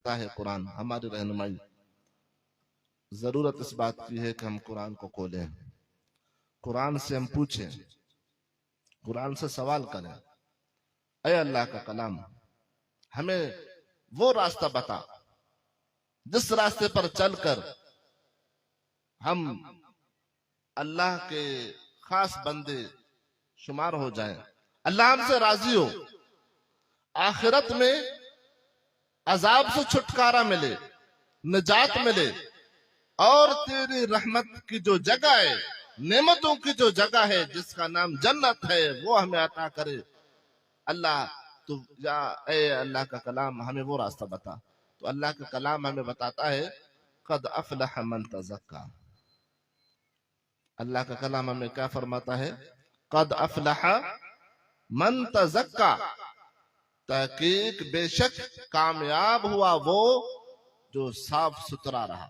ہے قرآن ہماری رہنمائی. ضرورت اس بات کی ہے کہ ہم قرآن کو کھولیں، قرآن سے ہم پوچھیں، قرآن سے سوال کریں. اے اللہ کا کلام، ہمیں وہ راستہ بتا جس راستے پر چل کر ہم اللہ کے خاص بندے شمار ہو جائیں، اللہ ہم سے راضی ہو، آخرت میں عذاب سے چھٹکارا ملے، نجات ملے، اور تیری رحمت کی جو جگہ ہے، نعمتوں کی جو جگہ ہے جس کا نام جنت ہے، وہ ہمیں عطا کرے. اللہ تو یا اے اللہ کا کلام ہمیں وہ راستہ بتا. تو اللہ کا کلام ہمیں بتاتا ہے قد افلح من تزکا. اللہ کا کلام ہمیں کیا فرماتا ہے؟ قد افلح من تزکا، تحقیق بے شک کامیاب ہوا وہ جو صاف ستھرا رہا.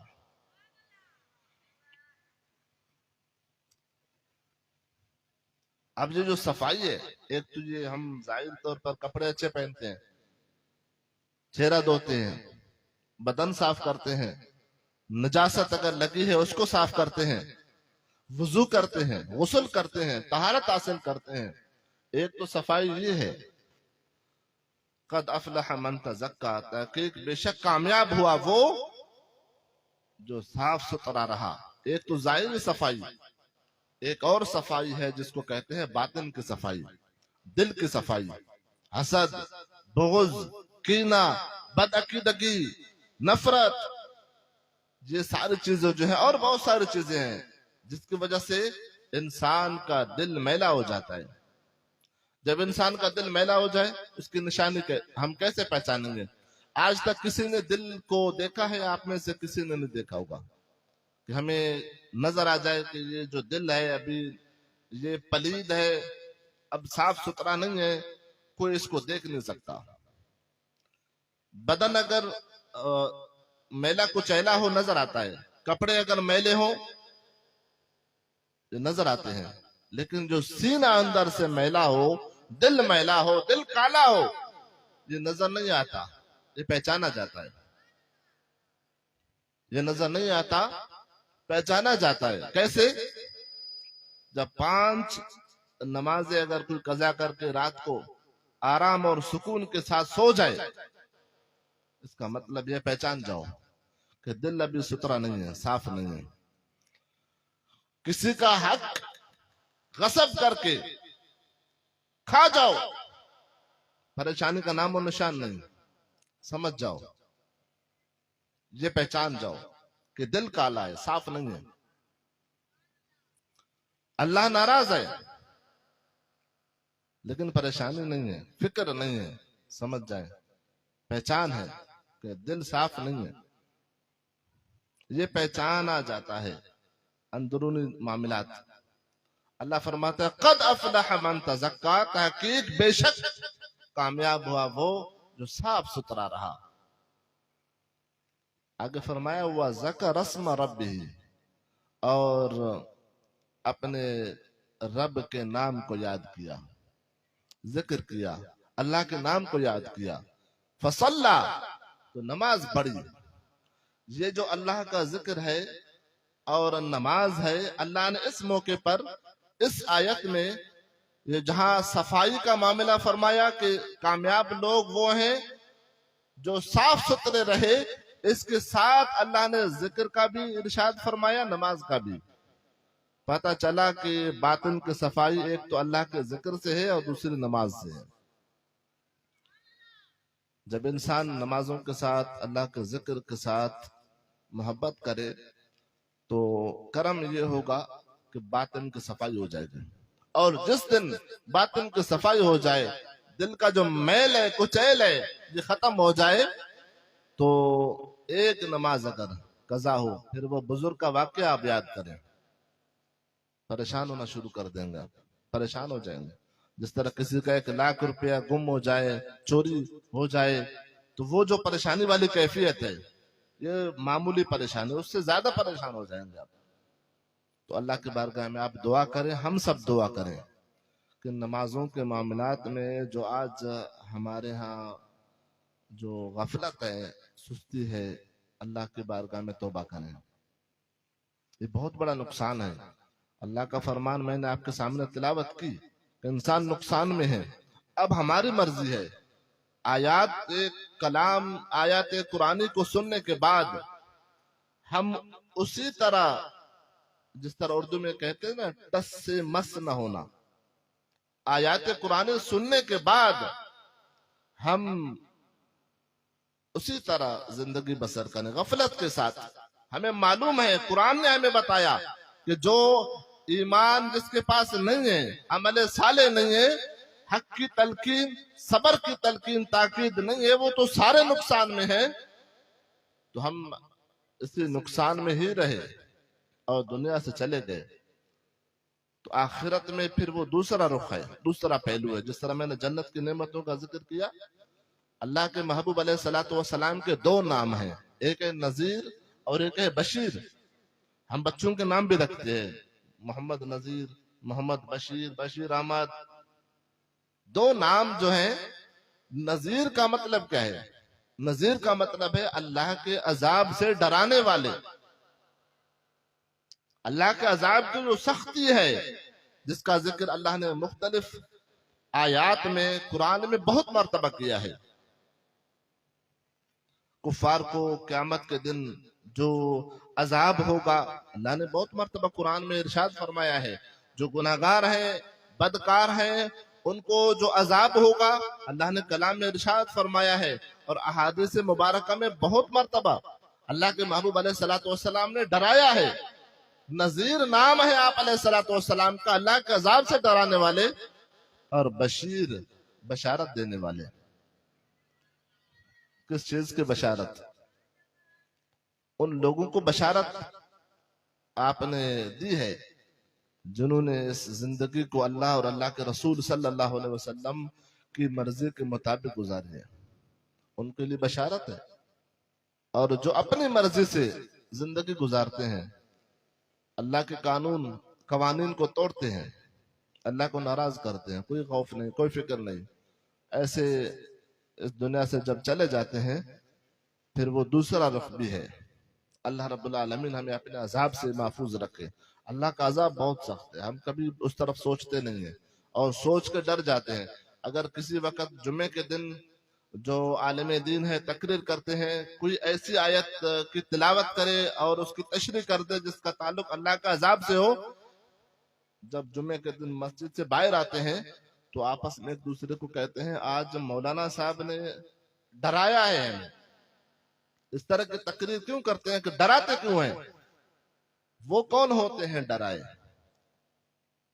اب یہ جو صفائی ہے، ایک تو یہ ہم ظاہر طور پر کپڑے اچھے پہنتے ہیں، چہرہ دھوتے ہیں، بدن صاف کرتے ہیں، نجاست اگر لگی ہے اس کو صاف کرتے ہیں، وضو کرتے ہیں، غسل کرتے ہیں، طہارت حاصل کرتے ہیں. ایک تو صفائی یہ ہے قد افلح من تزکا، تحقیق بے شک کامیاب ہوا وہ جو صاف ستھرا رہا. ایک تو ظاہری صفائی، ایک اور صفائی ہے جس کو کہتے ہیں باطن کی صفائی، دل کی صفائی. حسد، بغض، کینہ، بدعقیدگی، نفرت، یہ ساری چیزیں جو ہیں اور بہت ساری چیزیں ہیں جس کی وجہ سے انسان کا دل میلا ہو جاتا ہے. جب انسان کا دل میلا ہو جائے اس کی نشانی ہم کیسے پہچانیں گے؟ آج تک کسی نے دل کو دیکھا ہے؟ آپ میں سے کسی نے نہیں دیکھا ہوگا کہ ہمیں نظر آ جائے کہ یہ جو دل ہے ابھی یہ پلید ہے، اب صاف ستھرا نہیں ہے، کوئی اس کو دیکھ نہیں سکتا. بدن اگر میلا کچیلا ہو نظر آتا ہے، کپڑے اگر میلے ہو نظر آتے ہیں، لیکن جو سینہ اندر سے میلا ہو، دل میلا ہو، دل کالا ہو، یہ نظر نہیں آتا، یہ پہچانا جاتا ہے. یہ نظر نہیں آتا، پہچانا جاتا ہے. کیسے؟ جب 5 نمازیں اگر کوئی قضا کر کے رات کو آرام اور سکون کے ساتھ سو جائے، اس کا مطلب یہ پہچان جاؤ کہ دل ابھی ستھرا نہیں ہے، صاف نہیں ہے. کسی کا حق غصب کر کے کھا جاؤ، پریشانی کا نام و نشان نہیں. سمجھ جاؤ، یہ پہچان جاؤ کہ دل کالا ہے، صاف نہیں ہے. اللہ ناراض ہے لیکن پریشانی نہیں ہے، فکر نہیں ہے. سمجھ جائیں، پہچان ہے کہ دل صاف نہیں ہے. یہ پہچانا جاتا ہے اندرونی معاملات. اللہ فرماتا ہے قد افلح من تزکا، تحقیق بے شک کامیاب ہوا وہ جو صاف ستھرا رہا. آگے فرمایا ہوا ذکر اسم ربہ، اور اپنے رب کے نام کو یاد کیا، ذکر کیا، اللہ کے نام کو یاد کیا. فصلی، تو نماز پڑھی. یہ جو اللہ کا ذکر ہے اور نماز ہے، اللہ نے اس موقع پر اس آیت میں یہ جہاں صفائی کا معاملہ فرمایا کہ کامیاب لوگ وہ ہیں جو صاف ستھرے رہے، اس کے ساتھ اللہ نے ذکر کا بھی ارشاد فرمایا، نماز کا بھی. پتہ چلا کہ باطن کی صفائی ایک تو اللہ کے ذکر سے ہے اور دوسری نماز سے ہے. جب انسان نمازوں کے ساتھ اللہ کے ذکر کے ساتھ محبت کرے تو کرم یہ ہوگا کہ باطن کی صفائی ہو جائے گی. اور جس دن باطن کی صفائی ہو جائے، دل کا جو میل ہے، کچیل ہے، یہ ختم ہو جائے، تو ایک نماز اگر قضا ہو، پھر وہ بزرگ کا واقعہ آپ یاد کریں، پریشان ہونا شروع کر دیں گے، پریشان ہو جائیں گے. جس طرح کسی کا 1,00,000 روپیہ گم ہو جائے، چوری ہو جائے، تو وہ جو پریشانی والی کیفیت ہے یہ معمولی پریشانی، اس سے زیادہ پریشان ہو جائیں گے آپ. تو اللہ کے بارگاہ میں آپ دعا کریں، ہم سب دعا کریں کہ نمازوں کے معاملات میں جو آج ہمارے ہاں جو غفلت ہے، سستی ہے، اللہ کی بارگاہ میں توبہ کریں. یہ بہت بڑا نقصان ہے. اللہ کا فرمان میں نے آپ کے سامنے تلاوت کی کہ انسان نقصان میں ہے. اب ہماری مرضی ہے آیات کلام آیات قرآنی کو سننے کے بعد ہم اسی طرح، جس طرح اردو میں کہتے ہیں نا ٹس سے مس نہ ہونا، آیات قرآن سننے کے بعد ہم اسی طرح زندگی بسر کریں غفلت کے ساتھ. ہمیں معلوم ہے، قرآن نے ہمیں بتایا کہ جو ایمان جس کے پاس نہیں ہے، عمل صالح نہیں ہے، حق کی تلقین، صبر کی تلقین، تاکید نہیں ہے، وہ تو سارے نقصان میں ہے. تو ہم اسی نقصان میں ہی رہے اور دنیا سے چلے گئے. تو آخرت میں پھر وہ دوسرا رخ ہے، دوسرا پہلو ہے. جس طرح میں نے جنت کی نعمتوں کا ذکر کیا، اللہ کے محبوب علیہ الصلوۃ والسلام کے دو نام ہیں، ایک ہے نذیر اور ایک ہے بشیر. ہم بچوں کے نام بھی رکھتے ہیں، محمد نذیر، محمد بشیر، بشیر احمد. دو نام جو ہیں، نذیر کا مطلب کیا ہے؟ نذیر کا مطلب ہے اللہ کے عذاب سے ڈرانے والے. اللہ کے عذاب کی جو سختی ہے، جس کا ذکر اللہ نے مختلف آیات میں قرآن میں بہت مرتبہ کیا ہے. کفار کو قیامت کے دن جو عذاب ہوگا، اللہ نے بہت مرتبہ قرآن میں ارشاد فرمایا ہے. جو گناہگار ہیں، بدکار ہیں، ان کو جو عذاب ہوگا اللہ نے کلام میں ارشاد فرمایا ہے. اور احادیث مبارکہ میں بہت مرتبہ اللہ کے محبوب علیہ الصلوۃ والسلام نے ڈرایا ہے. نذیر نام ہے آپ علیہ الصلوۃ والسلام کا، اللہ کے عذاب سے ڈرانے والے، اور بشیر بشارت دینے والے. کس چیز کی بشارت؟ ان لوگوں کو بشارت آپ نے دی ہے جنہوں نے اس زندگی کو اللہ اور اللہ کے رسول صلی اللہ علیہ وسلم کی مرضی کے مطابق گزاری ہے. ان کے لیے بشارت ہے. اور جو اپنی مرضی سے زندگی گزارتے ہیں، اللہ کے قوانین کو توڑتے ہیں، اللہ کو ناراض کرتے ہیں، کوئی خوف نہیں، کوئی فکر نہیں، ایسے اس دنیا سے جب چلے جاتے ہیں، پھر وہ دوسرا رخ بھی ہے. اللہ رب العالمین ہمیں اپنے عذاب سے محفوظ رکھے. اللہ کا عذاب بہت سخت ہے، ہم کبھی اس طرف سوچتے نہیں ہیں اور سوچ کے ڈر جاتے ہیں. اگر کسی وقت جمعے کے دن جو عالم دین ہے تقریر کرتے ہیں، کوئی ایسی آیت کی تلاوت کرے اور اس کی تشریح کر دے جس کا تعلق اللہ کا عذاب سے ہو، جب جمعے کے دن مسجد سے باہر آتے ہیں تو آپس میں ایک دوسرے کو کہتے ہیں آج مولانا صاحب نے ڈرایا ہے ہمیں. اس طرح کی تقریر کیوں کرتے ہیں کہ ڈراتے کیوں ہیں؟ وہ کون ہوتے ہیں ڈرائے؟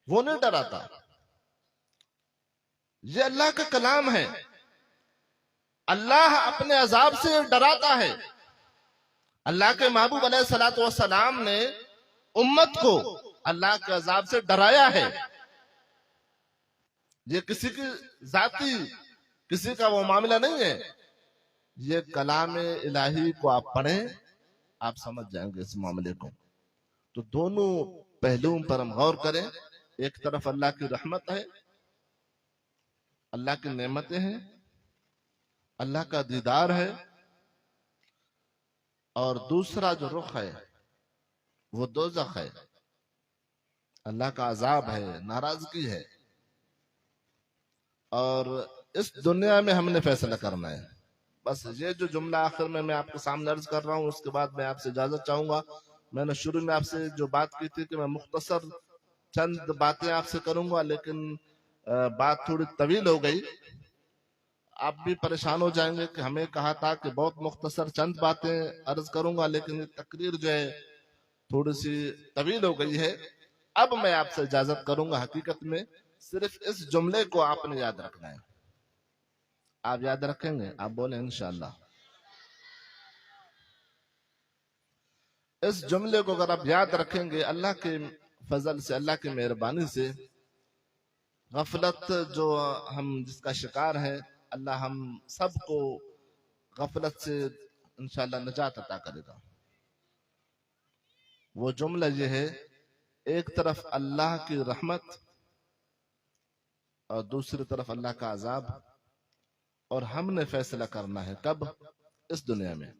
وہ نہیں ڈراتا. یہ اللہ کا کلام ہے. اللہ اپنے عذاب سے ڈراتا ہے. اللہ کے محبوب علیہ الصلوۃ والسلام نے امت کو اللہ کے عذاب سے ڈرایا ہے. یہ کسی کی ذاتی، کسی کا وہ معاملہ نہیں ہے. یہ کلام الہی کو آپ پڑھیں، آپ سمجھ جائیں گے اس معاملے کو. تو دونوں پہلوؤں پر ہم غور کریں. ایک طرف اللہ کی رحمت ہے، اللہ کی نعمتیں ہیں، اللہ کا دیدار ہے، اور دوسرا جو رخ ہے وہ دوزخ ہے، اللہ کا عذاب ہے، ناراضگی ہے. اور اس دنیا میں ہم نے فیصلہ کرنا ہے. بس یہ جو جملہ آخر میں آپ کے سامنے عرض کر رہا ہوں، اس کے بعد میں آپ سے اجازت چاہوں گا. میں نے شروع میں آپ سے جو بات کی تھی کہ میں مختصر چند باتیں آپ سے کروں گا، لیکن بات تھوڑی طویل ہو گئی. آپ بھی پریشان ہو جائیں گے کہ ہمیں کہا تھا کہ بہت مختصر چند باتیں عرض کروں گا، لیکن یہ تقریر جو ہے تھوڑی سی طویل ہو گئی ہے. اب میں آپ سے اجازت کروں گا. حقیقت میں صرف اس جملے کو آپ نے یاد رکھنا ہے. آپ یاد رکھیں گے؟ آپ بولیں انشاءاللہ. اس جملے کو اگر آپ یاد رکھیں گے، اللہ کے فضل سے، اللہ کی مہربانی سے، غفلت جو ہم جس کا شکار ہے، اللہ ہم سب کو غفلت سے انشاءاللہ نجات عطا کرے گا. وہ جملہ یہ ہے، ایک طرف اللہ کی رحمت اور دوسری طرف اللہ کا عذاب، اور ہم نے فیصلہ کرنا ہے کب؟ اس دنیا میں،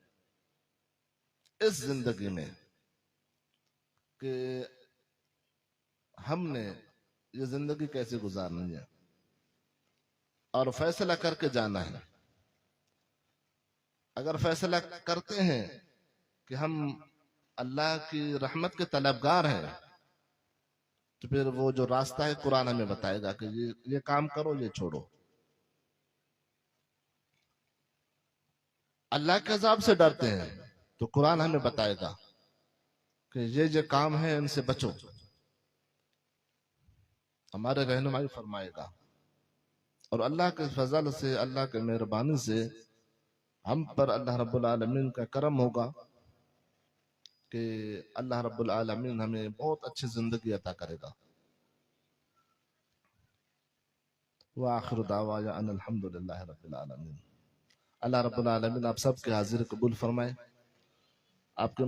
اس زندگی میں، کہ ہم نے یہ زندگی کیسے گزارنی ہے، اور فیصلہ کر کے جانا ہے۔ اگر فیصلہ کرتے ہیں کہ ہم اللہ کی رحمت کے طلبگار ہیں، تو پھر وہ جو راستہ ہے قرآن ہمیں بتائے گا کہ یہ کام کرو، یہ چھوڑو۔ اللہ کے عذاب سے ڈرتے ہیں تو قرآن ہمیں بتائے گا کہ یہ کام ہے، ان سے بچو، ہمارے رہنمائی فرمائے گا۔ اور اللہ کے فضل سے، اللہ کے مہربانی سے ہم پر اللہ رب العالمین کا کرم ہوگا کہ اللہ رب العالمین ہمیں بہت اچھی زندگی عطا کرے گا۔ وآخر دعوانا ان الحمد للہ رب العالمین۔ اللہ رب العالمین آپ سب کے حاضر قبول فرمائے، آپ کے